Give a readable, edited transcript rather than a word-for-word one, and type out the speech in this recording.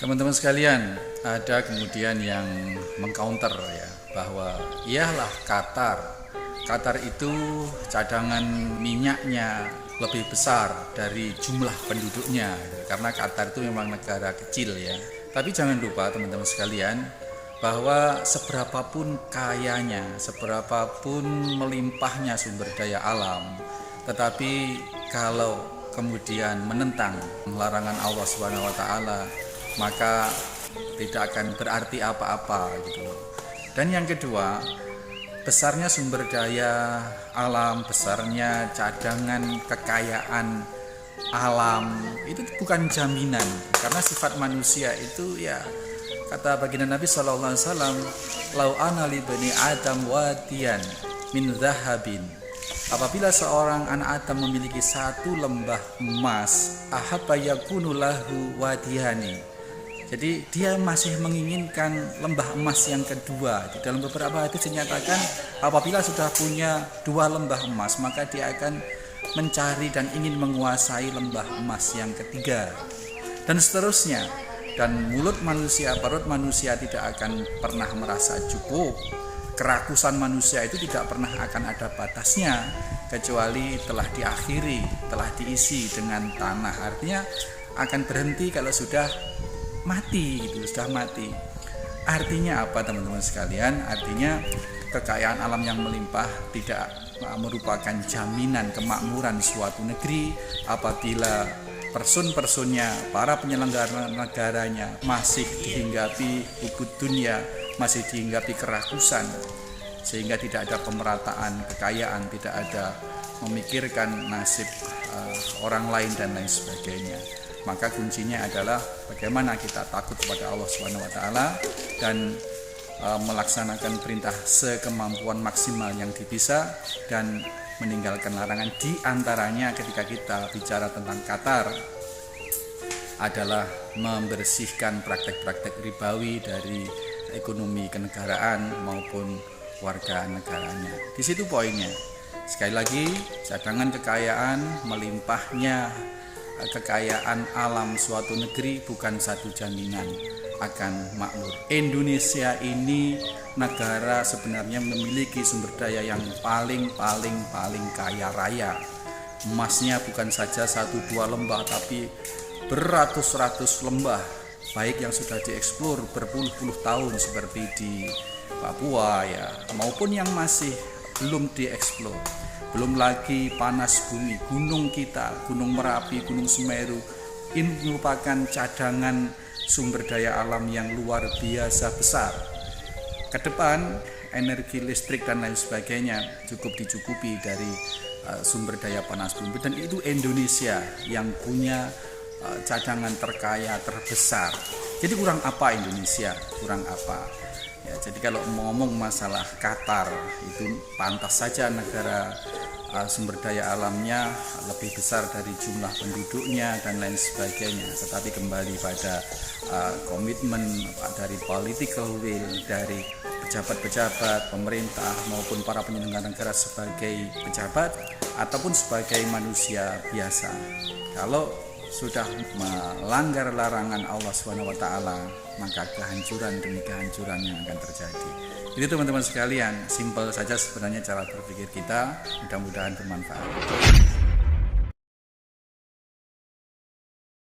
Teman-teman sekalian, ada kemudian yang mengcounter ya bahwa iyalah Qatar itu cadangan minyaknya lebih besar dari jumlah penduduknya karena Qatar itu memang negara kecil ya. Tapi jangan lupa teman-teman sekalian bahwa seberapapun kayanya, seberapapun melimpahnya sumber daya alam, tetapi kalau kemudian menentang larangan Allah Subhanahu wa taala, maka tidak akan berarti apa-apa gitu. Dan yang kedua, besarnya sumber daya alam, besarnya cadangan kekayaan alam itu bukan jaminan, karena sifat manusia itu ya kata baginda Nabi sallallahu alaihi wasallam, "Lau ana li bani Adam wadiyan min zahabin." Apabila seorang anak Adam memiliki satu lembah emas, ahabba yakunu lahu wadiyani. Jadi dia masih menginginkan lembah emas yang kedua. Di dalam beberapa hadis dinyatakan apabila sudah punya dua lembah emas, maka dia akan mencari dan ingin menguasai lembah emas yang ketiga. Dan seterusnya. Dan mulut manusia, perut manusia tidak akan pernah merasa cukup. Kerakusan manusia itu tidak pernah akan ada batasnya kecuali telah diakhiri, telah diisi dengan tanah. Artinya akan berhenti kalau sudah mati, gitu, sudah mati. Artinya apa teman-teman sekalian? Artinya kekayaan alam yang melimpah tidak merupakan jaminan kemakmuran suatu negeri apabila person-personnya, para penyelenggara negaranya masih dihinggapi hubud dunia, masih dihinggapi kerakusan, sehingga tidak ada pemerataan kekayaan, tidak ada memikirkan nasib orang lain dan lain sebagainya. Maka kuncinya adalah bagaimana kita takut kepada Allah Subhanahu wa taala dan melaksanakan perintah sekemampuan maksimal yang bisa dan meninggalkan larangan. Di antaranya ketika kita bicara tentang Qatar adalah membersihkan praktek-praktek ribawi dari ekonomi kenegaraan maupun warga negaranya. Di situ poinnya. Sekali lagi, cadangan kekayaan, melimpahnya kekayaan alam suatu negeri bukan satu jaminan akan makmur. Indonesia ini negara sebenarnya memiliki sumber daya yang paling kaya raya. Emasnya bukan saja 1-2 lembah, tapi beratus-ratus lembah, baik yang sudah dieksplor berpuluh-puluh tahun seperti di Papua ya, maupun yang masih belum dieksplor. Belum lagi panas bumi, gunung kita, Gunung Merapi, Gunung Semeru, ini merupakan cadangan sumber daya alam yang luar biasa besar. Ke depan energi listrik dan lain sebagainya cukup dicukupi dari sumber daya panas bumi, dan itu Indonesia yang punya cadangan terkaya terbesar. Jadi kurang apa Indonesia? Kurang apa? Ya, jadi kalau ngomong masalah Qatar itu pantas saja negara sumber daya alamnya lebih besar dari jumlah penduduknya dan lain sebagainya. Tetapi kembali pada komitmen dari political will dari pejabat-pejabat pemerintah maupun para penyelenggara negara sebagai pejabat ataupun sebagai manusia biasa. Kalau sudah melanggar larangan Allah Subhanahu wa taala, maka kehancuran demi kehancuran yang akan terjadi. Jadi teman-teman sekalian, simpel saja sebenarnya cara berpikir kita, mudah-mudahan bermanfaat.